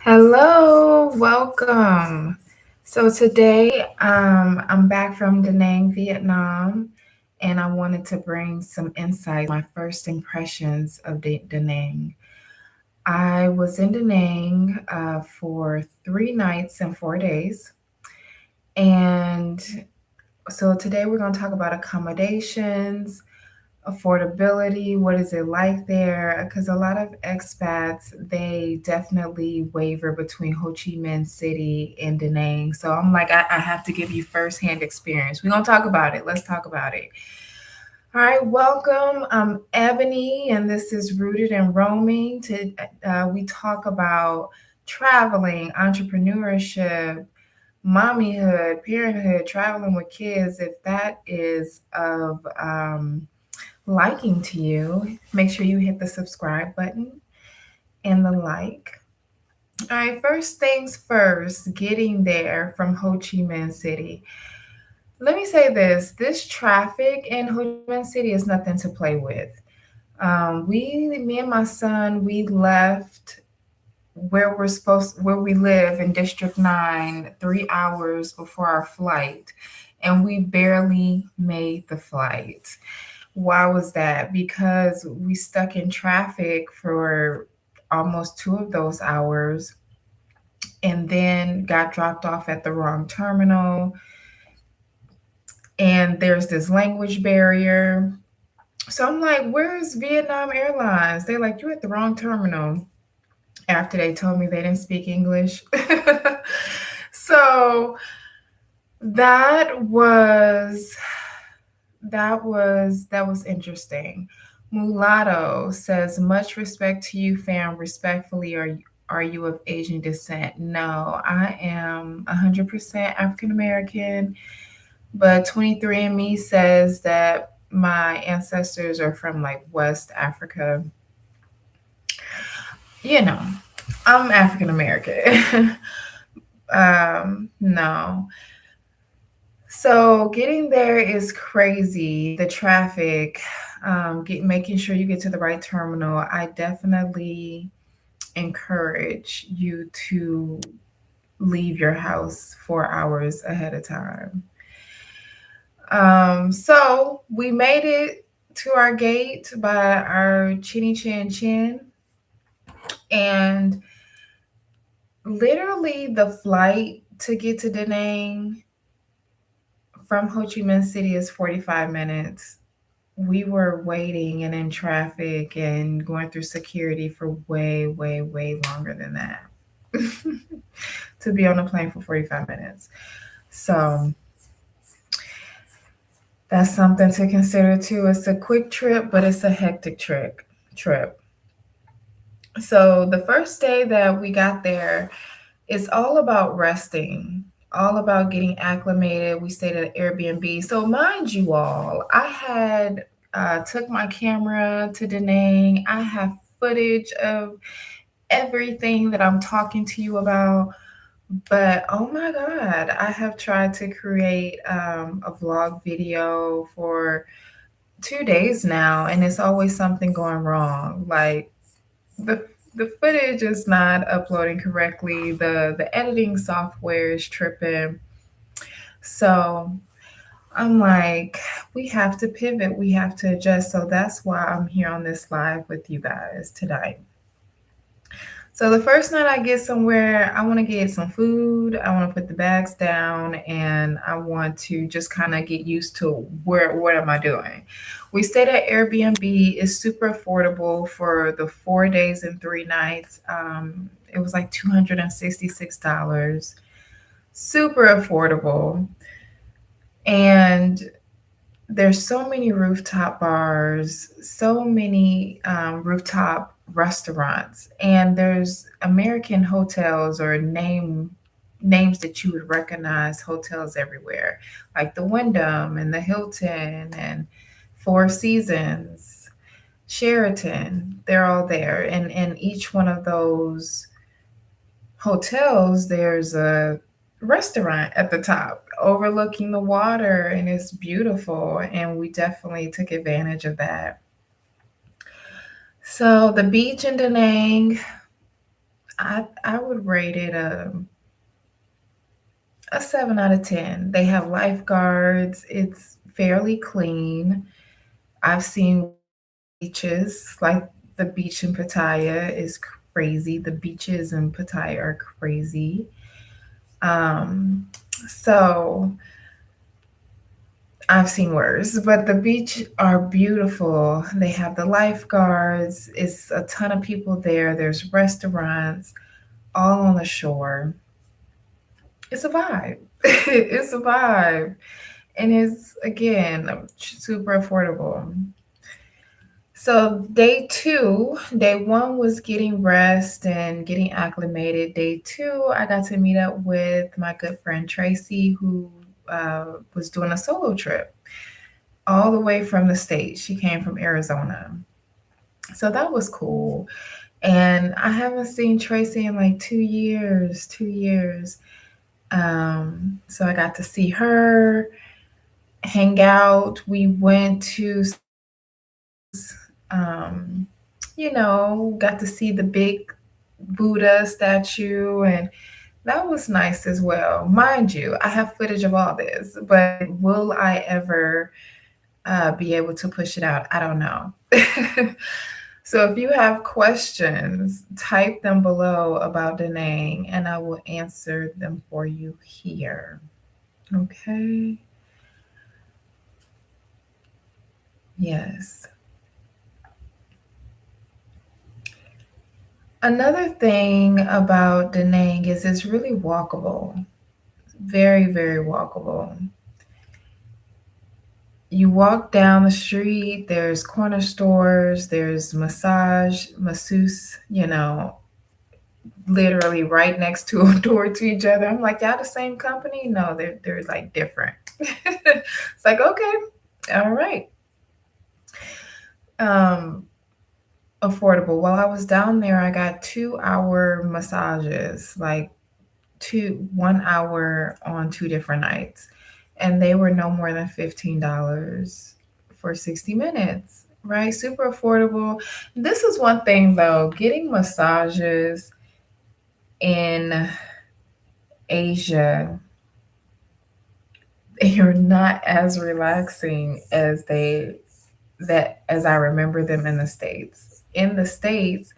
Hello, welcome. So today, I'm back from Danang, Vietnam, and I wanted to bring some insight, my first impressions of Da Nang. I was in Da Nang for 3 nights and 4 days, and so today we're going to talk about accommodations, affordability, what is it like there? Because a lot of expats, they definitely waver between Ho Chi Minh City and Da Nang. So I'm like, I have to give you firsthand experience. We're going to talk about it. Let's talk about it. All right, welcome. I'm Ebony, and this is Rooted in Roaming. We talk about traveling, entrepreneurship, mommyhood, parenthood, traveling with kids. If that is of liking to you, make sure you hit the subscribe button and the like. All right, first things first, getting there from Ho Chi Minh City. Let me say this traffic in Ho Chi Minh City is nothing to play with. Me and my son, we left where we live in District 9, 3 hours before our flight, and we barely made the flight. Why was that? Because we stuck in traffic for almost 2 of those hours and then got dropped off at the wrong terminal. And there's this language barrier. So I'm like, where's Vietnam Airlines? They're like, you're at the wrong terminal after they told me they didn't speak English. So that was that was interesting. Mulatto says, "Much respect to you, fam. Respectfully, are you of Asian descent?" No, I am 100% African American, but 23andMe says that my ancestors are from like West Africa. You know, I'm African American. No. So getting there is crazy. The traffic, making sure you get to the right terminal. I definitely encourage you to leave your house 4 hours ahead of time. So we made it to our gate by our chinny chin chin, and literally the flight to get to Da Nang from Ho Chi Minh City is 45 minutes. We were waiting and in traffic and going through security for way, way, way longer than that to be on a plane for 45 minutes. So that's something to consider too. It's a quick trip, but it's a hectic trip. So the first day that we got there, it's all about resting, all about getting acclimated. We stayed at an Airbnb. So mind you all, I had took my camera to Da Nang. I have footage of everything that I'm talking to you about. But oh my God, I have tried to create a vlog video for 2 days now, and it's always something going wrong. Like the the footage is not uploading correctly. The editing software is tripping. So I'm like, we have to pivot, we have to adjust. So that's why I'm here on this live with you guys tonight. So the first night I get somewhere, I want to get some food. I want to put the bags down, and I want to just kind of get used to what am I doing. We stayed at Airbnb. It's super affordable for the 4 days and 3 nights. It was like $266. Super affordable. And there's so many rooftop bars, so many rooftop restaurants, and there's American hotels or names that you would recognize, hotels everywhere, like the Wyndham and the Hilton and Four Seasons, Sheraton. They're all there, and in each one of those hotels, there's a restaurant at the top overlooking the water, and it's beautiful. And we definitely took advantage of that. So, the beach in Da Nang, I would rate it a 7 out of 10. They have lifeguards. It's fairly clean. I've seen beaches like the beach in Pattaya is crazy. The beaches in Pattaya are crazy. Um, so I've seen worse, but the beach are beautiful. They have the lifeguards. It's a ton of people there. There's restaurants all on the shore. It's a vibe. It's a vibe. And it's, again, super affordable. So day one was getting rest and getting acclimated. Day two, I got to meet up with my good friend Tracy, who was doing a solo trip all the way from the States. She came from Arizona. So that was cool. And I haven't seen Tracy in like 2 years, 2 years. So I got to see her, hang out. We went to um, got to see the big Buddha statue, and that was nice as well. Mind you, I have footage of all this, but will I ever be able to push it out? I don't know. So if you have questions, type them below about Danang, and I will answer them for you here. Okay. Yes. Another thing about Da Nang is it's really walkable. Very, very walkable. You walk down the street, there's corner stores, there's masseuse, literally right next to a door to each other. I'm like, y'all the same company? No, they're like different. It's like, okay, all right. Um, Affordable. While I was down there, I got 2 hour massages, like 1 hour on 2 different nights. And they were no more than $15 for 60 minutes, right? Super affordable. This is one thing though, getting massages in Asia, they are not as relaxing as I remember them in the States. In the States,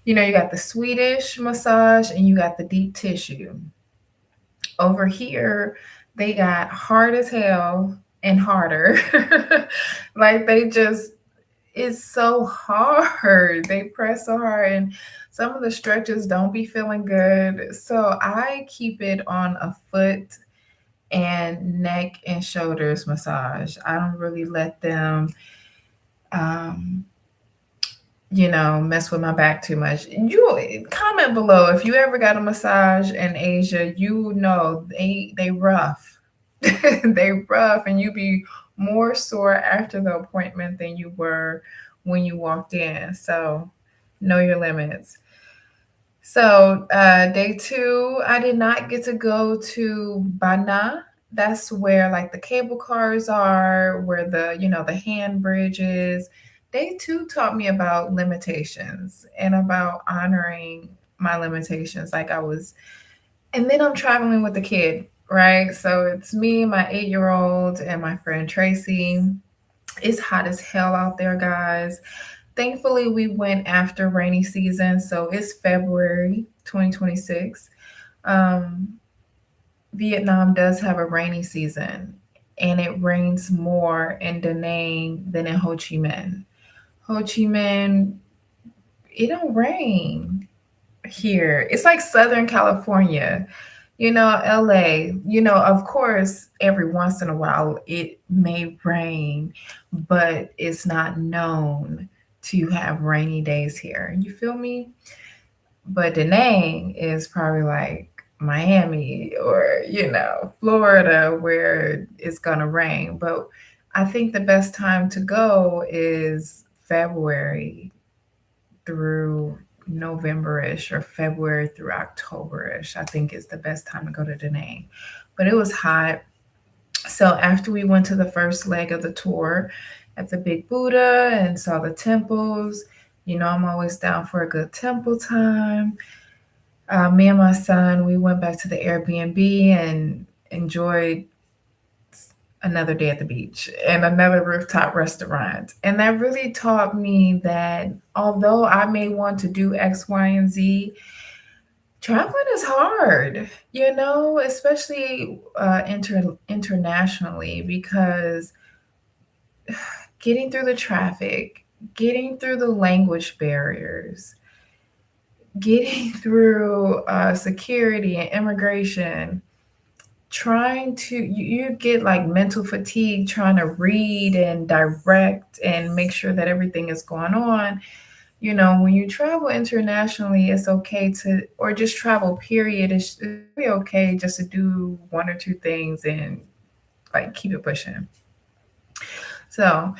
you got the Swedish massage and you got the deep tissue. Over here, they got hard as hell and harder. Like it's so hard. They press so hard, and some of the stretches don't be feeling good. So I keep it on a foot and neck and shoulders massage. I don't really let them um, mess with my back too much. You comment below if you ever got a massage in Asia. They rough. They rough, and you be more sore after the appointment than you were when you walked in. So know your limits. So day two, I did not get to go to Bana. That's where like the cable cars are, where the hand bridge is. Day two taught me about limitations and about honoring my limitations. And then I'm traveling with a kid, right? So it's me, my 8 year old, and my friend Tracy. It's hot as hell out there, guys. Thankfully, we went after rainy season, so it's February 2026. Um, Vietnam does have a rainy season, and it rains more in Da Nang than in Ho Chi Minh. Ho Chi Minh, it don't rain here. It's like Southern California, LA. Of course, every once in a while it may rain, but it's not known to have rainy days here. You feel me? But Da Nang is probably like Miami or, Florida where it's going to rain. But I think the best time to go is February through November-ish, or February through October-ish. I think is the best time to go to Da Nang. But it was hot. So after we went to the first leg of the tour at the Big Buddha and saw the temples, I'm always down for a good temple time. Me and my son, we went back to the Airbnb and enjoyed another day at the beach and another rooftop restaurant. And that really taught me that although I may want to do X, Y, and Z, traveling is hard, especially internationally, because getting through the traffic, getting through the language barriers, getting through security and immigration, trying to you get like mental fatigue trying to read and direct and make sure that everything is going on. When you travel internationally, it's okay to, or just travel period, it's really okay just to do one or two things and like keep it pushing. So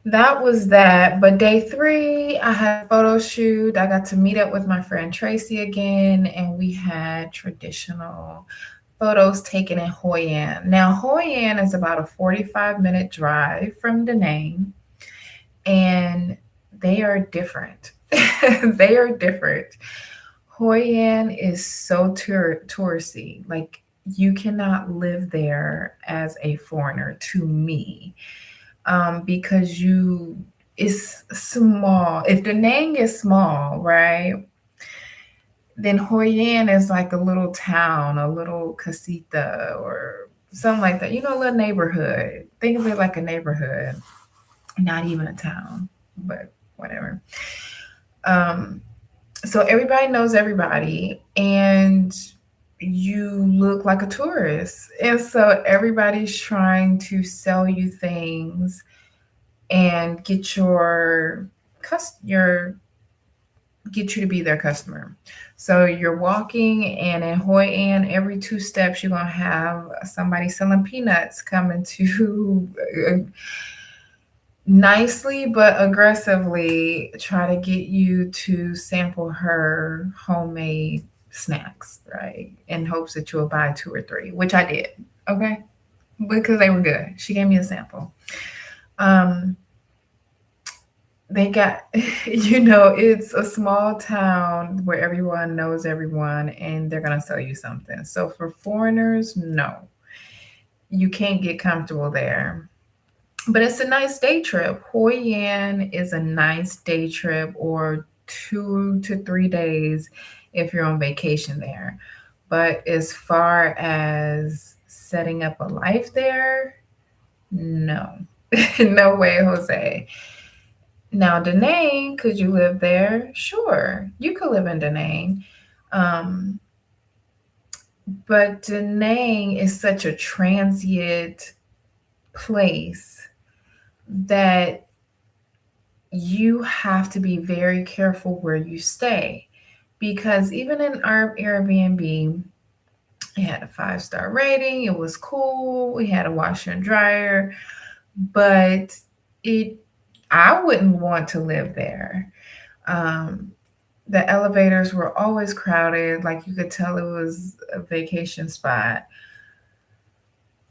that was that. But day three, I had a photo shoot. I got to meet up with my friend Tracy again, and we had traditional photos taken in Hoi An. Now, Hoi An is about a 45-minute drive from Da Nang, and they are different. They are different. Hoi An is so touristy. Like, you cannot live there as a foreigner, to me, because it's small. If Da Nang is small, right? Then Hoi An is like a little town, a little casita, or something like that. A little neighborhood. Think of it like a neighborhood, not even a town, but whatever. Um, so everybody knows everybody, and you look like a tourist. And so everybody's trying to sell you things and your get you to be their customer. So you're walking, and in Hoi An, every two steps, you're going to have somebody selling peanuts coming to nicely but aggressively try to get you to sample her homemade snacks, right? In hopes that you'll buy two or three, which I did, okay? Because they were good. She gave me a sample. Um, they got it's a small town where everyone knows everyone, and they're going to sell you something. So for foreigners, no, you can't get comfortable there. But it's a nice day trip. Hoi An is a nice day trip, or 2 to 3 days if you're on vacation there. But as far as setting up a life there, no. No way, Jose. Now, Da Nang, could you live there? Sure, you could live in Da Nang. Um, but Da Nang is such a transient place that you have to be very careful where you stay, because even in our Airbnb, it had a 5-star rating. It was cool. We had a washer and dryer, but it I wouldn't want to live there. Um, the elevators were always crowded. Like, you could tell it was a vacation spot.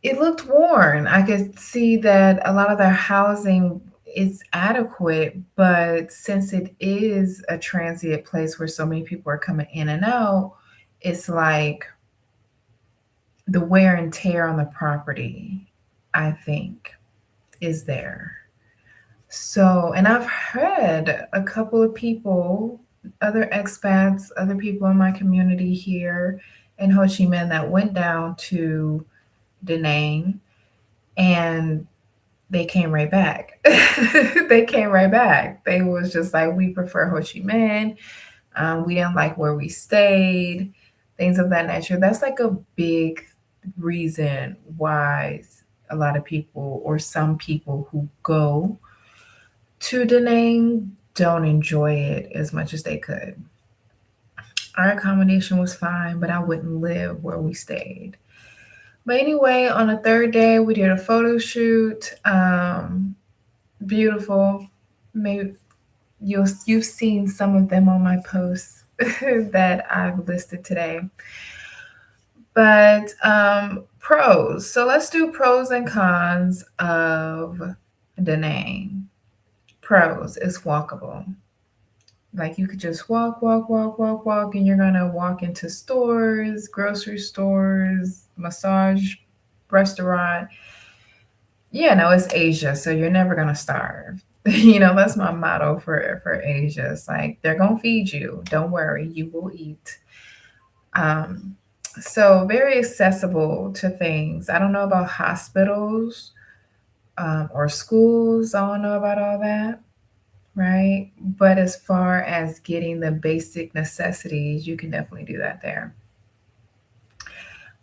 It looked worn. I could see that a lot of their housing is adequate, but since it is a transient place where so many people are coming in and out, it's like the wear and tear on the property, I think, is there. So, and I've heard a couple of people, other expats, other people in my community here in Ho Chi Minh, that went down to Da Nang, and they came right back. They came right back. They was just like, we prefer Ho Chi Minh. We didn't like where we stayed, things of that nature. That's like a big reason why a lot of people, or some people who go to Da Nang, don't enjoy it as much as they could. Our accommodation was fine, but I wouldn't live where we stayed. But anyway, on the third day, we did a photo shoot. Beautiful. Maybe you've seen some of them on my posts that I've listed today. But pros. So let's do pros and cons of Da Nang. Pros: it's walkable. Like you could just walk, walk, walk, walk, walk, and you're gonna walk into stores, grocery stores, massage restaurant. Yeah, no, it's Asia, so you're never gonna starve. That's my motto for Asia. It's like they're gonna feed you. Don't worry, you will eat. Um, so very accessible to things. I don't know about hospitals or schools. I don't know about all that, right? But as far as getting the basic necessities, you can definitely do that there.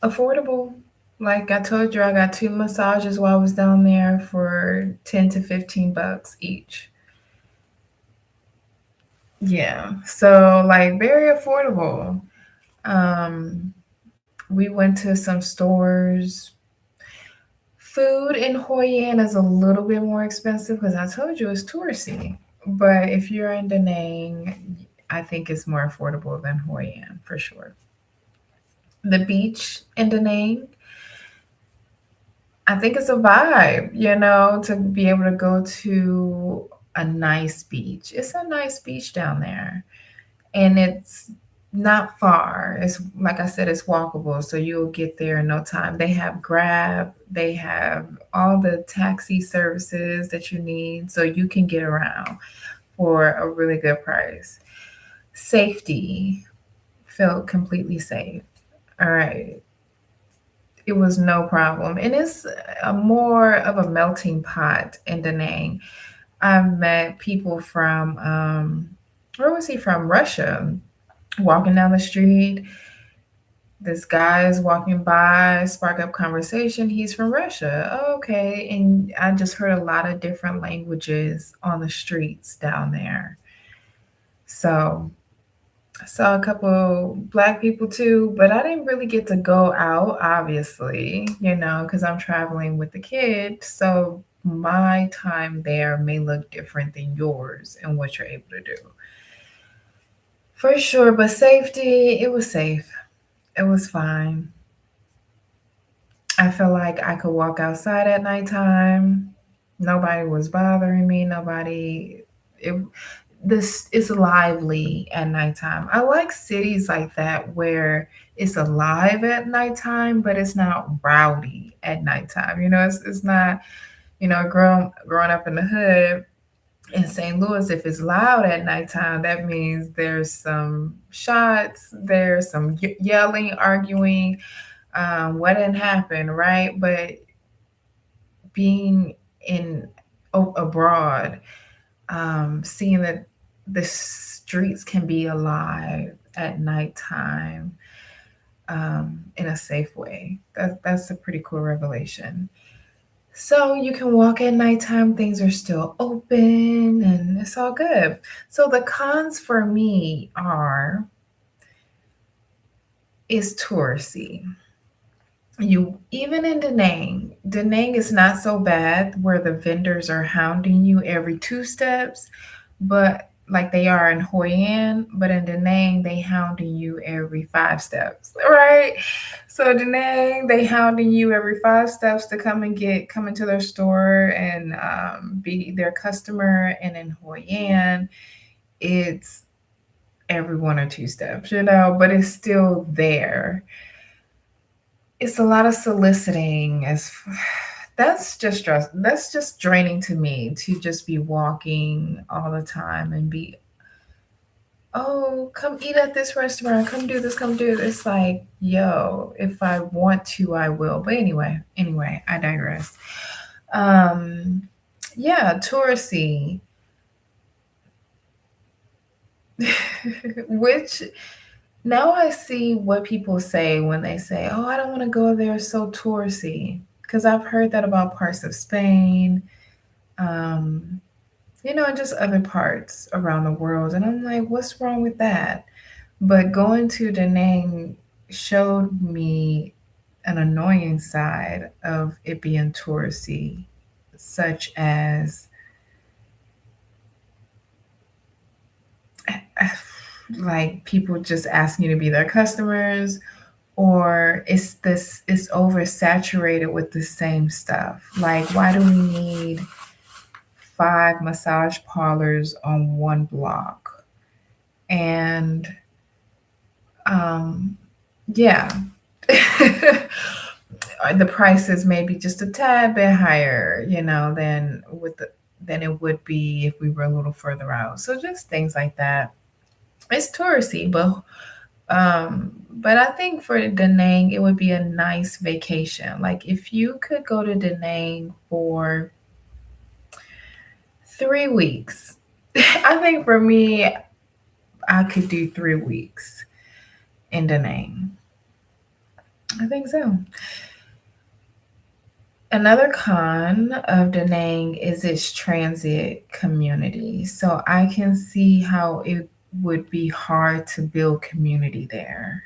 Affordable. Like I told you, I got two massages while I was down there for 10 to 15 bucks each. Yeah. So like very affordable. Um, we went to some stores. Food in Hoi An is a little bit more expensive because I told you it's touristy. But if you're in Da Nang, I think it's more affordable than Hoi An for sure. The beach in Da Nang, I think it's a vibe, to be able to go to a nice beach. It's a nice beach down there. And it's not far. It's like I said, it's walkable, so you'll get there in no time. They have Grab, they have all the taxi services that you need, so you can get around for a really good price. Safety, felt completely safe. All right. It was no problem. And it's a more of a melting pot in Da Nang. I've met people from, where was he from? Russia. Walking down the street, this guy is walking by, spark up conversation. He's from Russia. Oh, okay. And I just heard a lot of different languages on the streets down there. So I saw a couple black people too, but I didn't really get to go out, obviously, because I'm traveling with the kid. So my time there may look different than yours and what you're able to do. For sure, but safety, it was safe. It was fine. I feel like I could walk outside at nighttime. Nobody was bothering me. Nobody. It, this is lively at nighttime. I like cities like that where it's alive at nighttime, but it's not rowdy at nighttime. It's not. Growing up in the hood in St. Louis, if it's loud at nighttime, that means there's some shots, there's some yelling, arguing, what didn't happen, right? But being in abroad, seeing that the streets can be alive at nighttime in a safe way, that's a pretty cool revelation. So you can walk at nighttime, things are still open, and it's all good. So the cons for me are is touristy. You even in Da Nang is not so bad where the vendors are hounding you every two steps, but like they are in Hoi An, but in Da Nang they hounding you every five steps, right? So Da Nang they hounding you every five steps to come into their store and be their customer, and in Hoi An it's every one or two steps, but it's still there. It's a lot of soliciting as that's just draining to me to just be walking all the time and be, oh, come eat at this restaurant, come do this, come do this. Like, yo, if I want to I will, but anyway, I digress. um yeah, touristy. Which now I see what people say when they say, "Oh, I don't want to go there, it's so touristy." Because I've heard that about parts of Spain, um, and just other parts around the world. And I'm like, what's wrong with that? But going to Da Nang showed me an annoying side of it being touristy, such as like people just asking you to be their customers, or it's oversaturated with the same stuff. Like, why do we need five massage parlors on one block? And um, yeah, the prices may be just a tad bit higher, than it would be if we were a little further out. So just things like that. It's touristy, but I think for Da Nang, it would be a nice vacation. Like if you could go to Da Nang for 3 weeks, I think for me, I could do 3 weeks in Da Nang. I think so. Another con of Da Nang is its transit community. So I can see how it would be hard to build community there.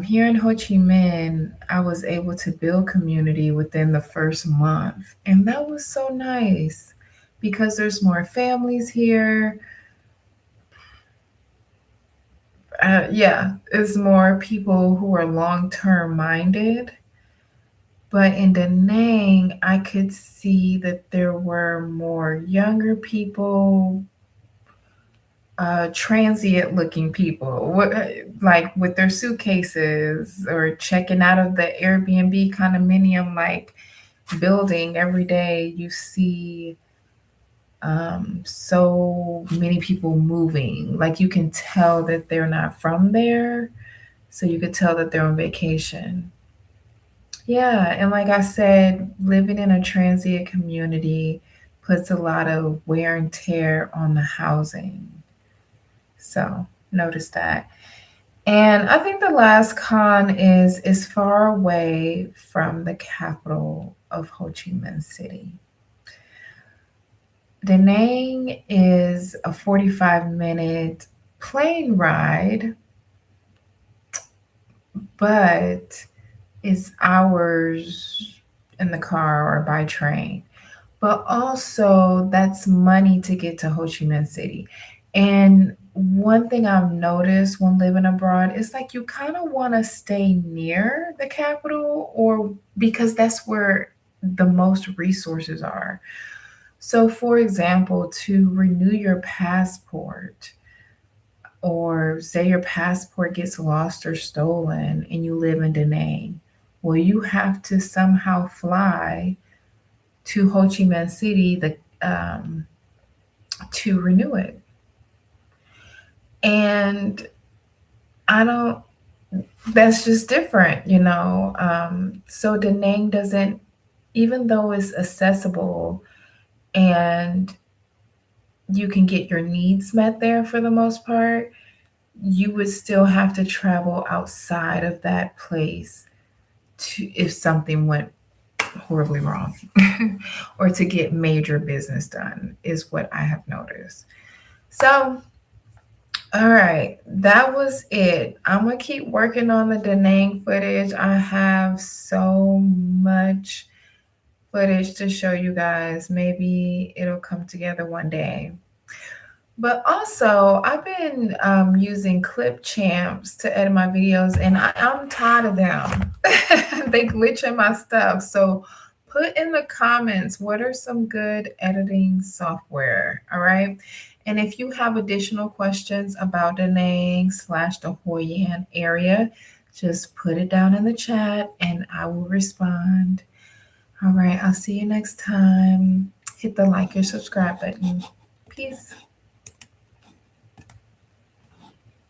Here in Ho Chi Minh, I was able to build community within the first month, and that was so nice because there's more families here. Yeah, it's more people who are long term minded. But in Da Nang, I could see that there were more younger people, transient looking people, like with their suitcases or checking out of the Airbnb condominium like building every day. You see so many people moving. Like you can tell that they're not from there. So you could tell that they're on vacation. Yeah, and like I said, living in a transient community puts a lot of wear and tear on the housing. So notice that. And I think the last con is far away from the capital of Ho Chi Minh City. Da Nang is a 45-minute plane ride, but it's hours in the car or by train. But also, that's money to get to Ho Chi Minh City. And one thing I've noticed when living abroad is like you kind of want to stay near the capital or because that's where the most resources are. So, for example, to renew your passport, or say your passport gets lost or stolen and you live in Da Nang, well, you have to somehow fly to Ho Chi Minh City to renew it. And I don't, that's just different. So Da Nang doesn't, even though it's accessible and you can get your needs met there for the most part, you would still have to travel outside of that place to if something went horribly wrong or to get major business done is what I have noticed. So, all right, that was it. I'm gonna keep working on the Da Nang footage. I have so much footage to show you guys. Maybe it'll come together one day. But also, I've been using clip champs to edit my videos, and I'm tired of them. They glitch in my stuff. So put in the comments what are some good editing software. All right. And if you have additional questions about Da Nang / the Hoi An area, just put it down in the chat and I will respond. All right. I'll see you next time. Hit the like or subscribe button. Peace.